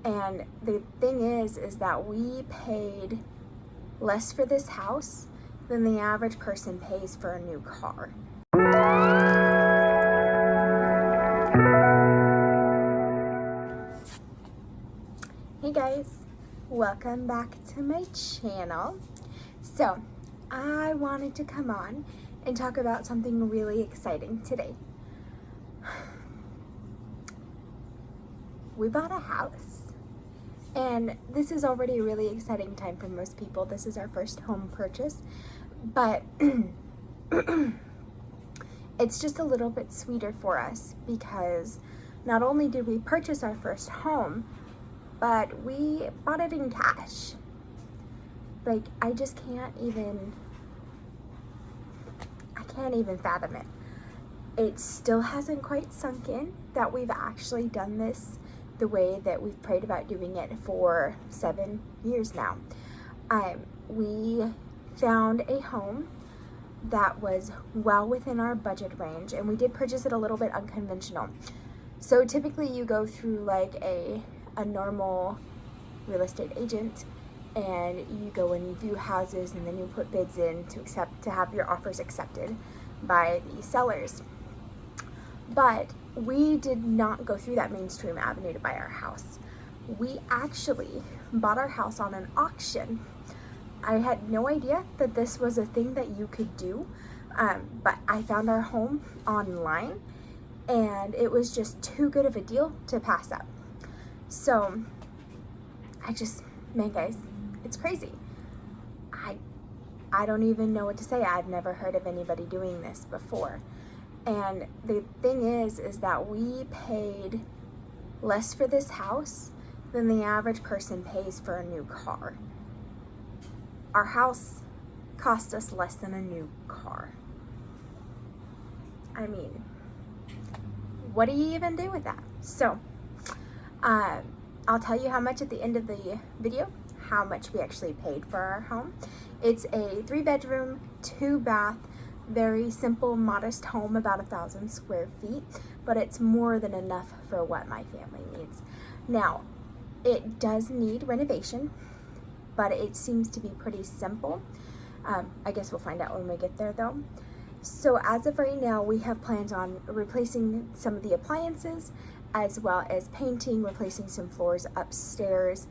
And the thing is that we paid less for this house than the average person pays for a new car. Hey guys, welcome back to my channel. So I wanted to come on and talk about something really exciting today. We bought a house, and this is already a really exciting time for most people. This is our first home purchase, but it's just a little bit sweeter for us because not only did we purchase our first home, but we bought it in cash. Like, I can't even fathom it. It still hasn't quite sunk in that we've actually done this the way that we've prayed about doing it for 7 years now. We found a home that was well within our budget range, and we did purchase it a little bit unconventional. So typically you go through like a normal real estate agent, and you go and you view houses, and then you put bids in to have your offers accepted by the sellers. But we did not go through that mainstream avenue to buy our house. We actually bought our house on an auction. I had no idea that this was a thing that you could do, but I found our home online, and it was just too good of a deal to pass up. So man guys, it's crazy. I don't even know what to say. I've never heard of anybody doing this before. And the thing is that we paid less for this house than the average person pays for a new car. Our house cost us less than a new car. I mean, what do you even do with that? So, I'll tell you how much at the end of the video, how much we actually paid for our home. It's a 3-bedroom, 2-bath, very simple, modest home, about 1,000 square feet, but it's more than enough for what my family needs. Now, it does need renovation, but it seems to be pretty simple. I guess we'll find out when we get there though. So as of right now, we have plans on replacing some of the appliances, as well as painting, replacing some floors upstairs,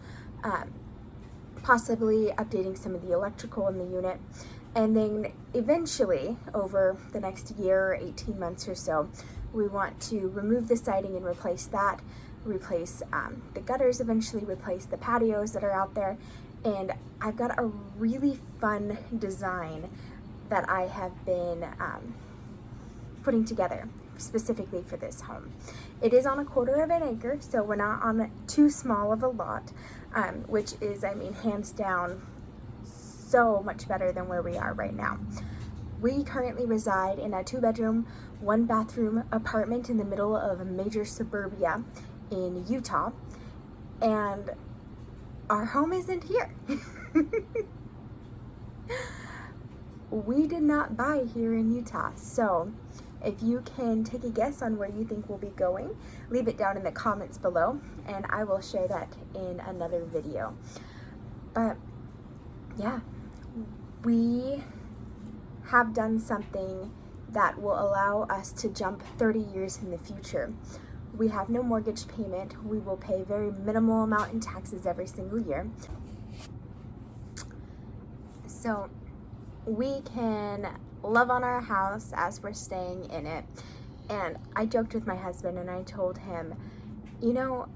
possibly updating some of the electrical in the unit. And then eventually, over the next year or 18 months or so, we want to remove the siding and replace that, replace the gutters eventually, replace the patios that are out there. And I've got a really fun design that I have been putting together specifically for this home. It is on a 1/4 of an acre, so we're not on too small of a lot, which is, I mean, hands down, so much better than where we are right now. We currently reside in a 2-bedroom, 1-bathroom apartment in the middle of a major suburbia in Utah, and our home isn't here. We did not buy here in Utah, so if you can take a guess on where you think we'll be going, leave it down in the comments below, and I will share that in another video. But yeah, we have done something that will allow us to jump 30 years in the future. We have no mortgage payment. We will pay very minimal amount in taxes every single year. So we can love on our house as we're staying in it. And I joked with my husband and I told him, you know,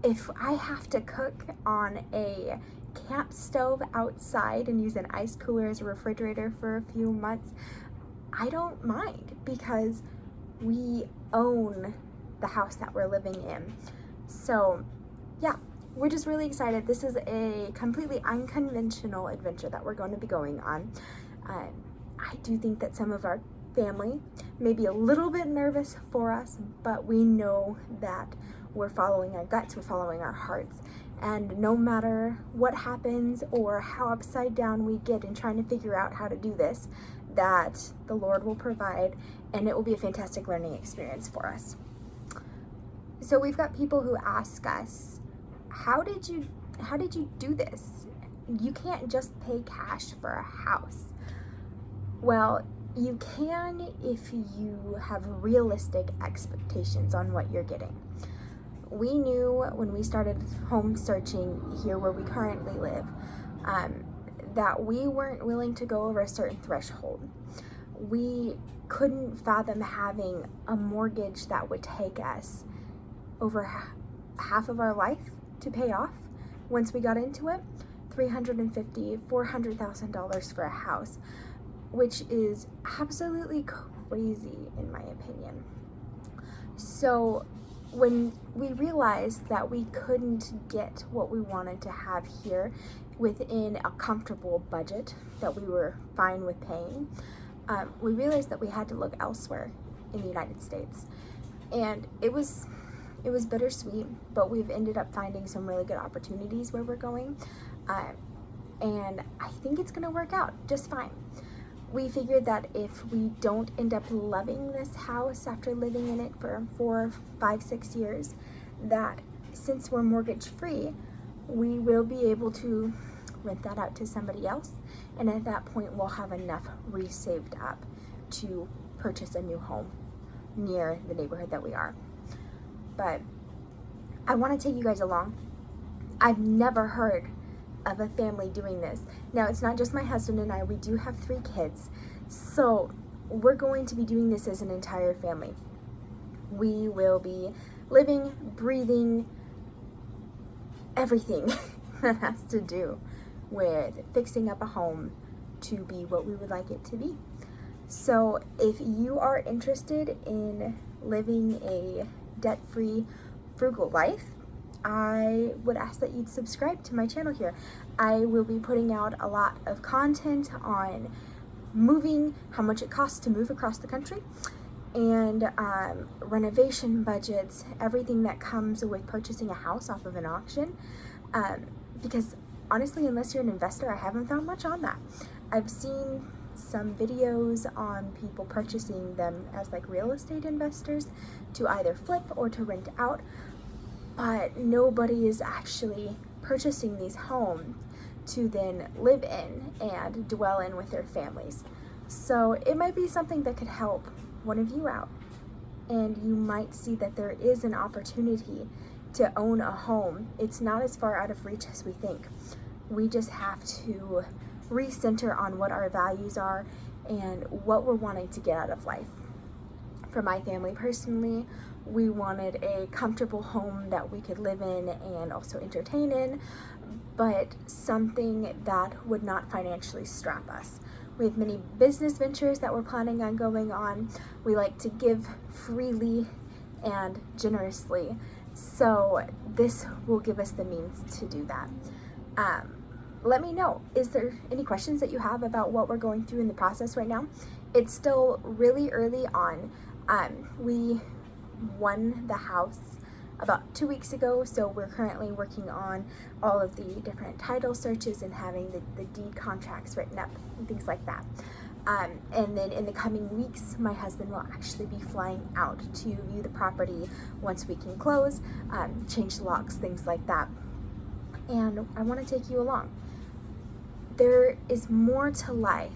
if I have to cook on a camp stove outside and use an ice cooler as a refrigerator for a few months, I don't mind, because we own the house that we're living in. So yeah, we're just really excited. This is a completely unconventional adventure that we're going to be going on. I do think that some of our family may be a little bit nervous for us, but we know that we're following our guts, we're following our hearts, and no matter what happens or how upside down we get in trying to figure out how to do this, that the Lord will provide, and it will be a fantastic learning experience for us. So we've got people who ask us, how did you do this? You can't just pay cash for a house. Well, you can if you have realistic expectations on what you're getting. We knew when we started home searching here where we currently live, that we weren't willing to go over a certain threshold. We couldn't fathom having a mortgage that would take us over half of our life to pay off once we got into it. $350,000, $400,000 for a house, which is absolutely crazy in my opinion. So when we realized that we couldn't get what we wanted to have here within a comfortable budget that we were fine with paying, we realized that we had to look elsewhere in the United States. And it was bittersweet, but we've ended up finding some really good opportunities where we're going. And I think it's gonna work out just fine. We figured that if we don't end up loving this house after living in it for 4, 5, 6 years, that since we're mortgage free, we will be able to rent that out to somebody else. And at that point, we'll have enough resaved up to purchase a new home near the neighborhood that we are. But I want to take you guys along. I've never heard of a family doing this. Now, it's not just my husband and I. We do have 3 kids. So we're going to be doing this as an entire family. We will be living, breathing, everything that has to do with fixing up a home to be what we would like it to be. So if you are interested in living a debt-free, frugal life, I would ask that you'd subscribe to my channel here. I will be putting out a lot of content on moving, how much it costs to move across the country, and renovation budgets, everything that comes with purchasing a house off of an auction. Because honestly, unless you're an investor, I haven't found much on that. I've seen some videos on people purchasing them as like real estate investors to either flip or to rent out, but nobody is actually purchasing these homes to then live in and dwell in with their families. So it might be something that could help one of you out, and you might see that there is an opportunity to own a home. It's not as far out of reach as we think. We just have to recenter on what our values are and what we're wanting to get out of life. For my family personally, we wanted a comfortable home that we could live in and also entertain in, but something that would not financially strap us. We have many business ventures that we're planning on going on. We like to give freely and generously, so this will give us the means to do that. Let me know, is there any questions that you have about what we're going through in the process right now? It's still really early on. We won the house about 2 weeks ago, so we're currently working on all of the different title searches and having the deed contracts written up and things like that. And then in the coming weeks, my husband will actually be flying out to view the property once we can close, change the locks, things like that. And I want to take you along. There is more to life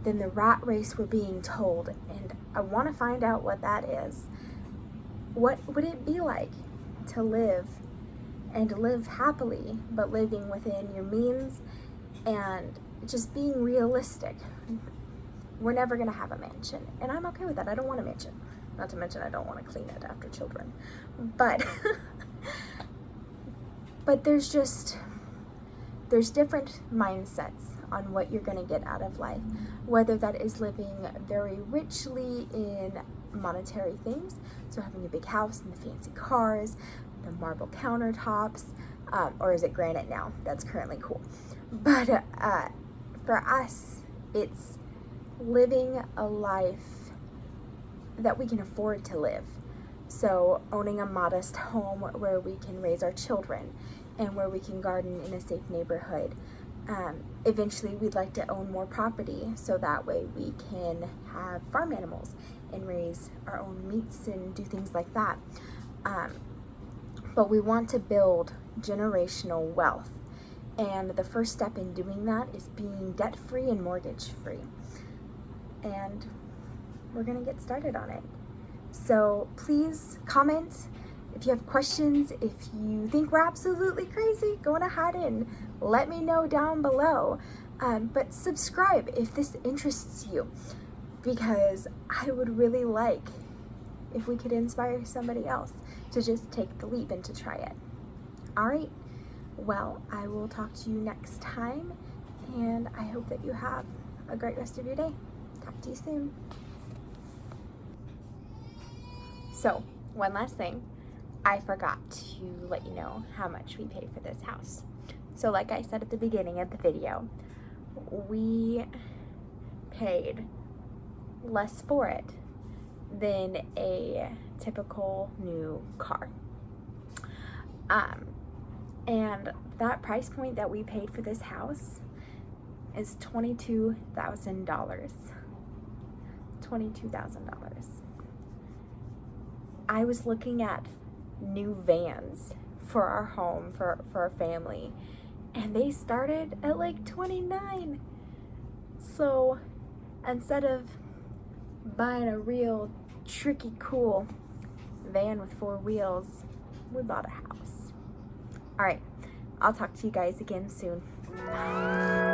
than the rat race we're being told, and I want to find out what that is. What would it be like to live and live happily, but living within your means and just being realistic? We're never going to have a mansion, and I'm okay with that. I don't want a mansion. Not to mention I don't want to clean it after children. But but there's different mindsets on what you're going to get out of life, whether that is living very richly in monetary things, so having a big house and the fancy cars, the marble countertops, or is it granite now? That's currently cool. But for us, it's living a life that we can afford to live. So owning a modest home where we can raise our children and where we can garden in a safe neighborhood. Eventually, we'd like to own more property so that way we can have farm animals and raise our own meats and do things like that. But we want to build generational wealth. And the first step in doing that is being debt-free and mortgage-free. And we're going to get started on it. So please comment if you have questions. If you think we're absolutely crazy, go ahead and let me know down below. But subscribe if this interests you, because I would really like if we could inspire somebody else to just take the leap and to try it. All right. Well, I will talk to you next time, and I hope that you have a great rest of your day. Talk to you soon. So, one last thing. I forgot to let you know how much we paid for this house. So like I said at the beginning of the video, we paid less for it than a typical new car. And that price point that we paid for this house is $22,000. $22,000. I was looking at new vans for our home, for our family, and they started at like $29,000. So instead of buying a real tricky, cool van with 4 wheels, we bought a house. All right, I'll talk to you guys again soon. Bye.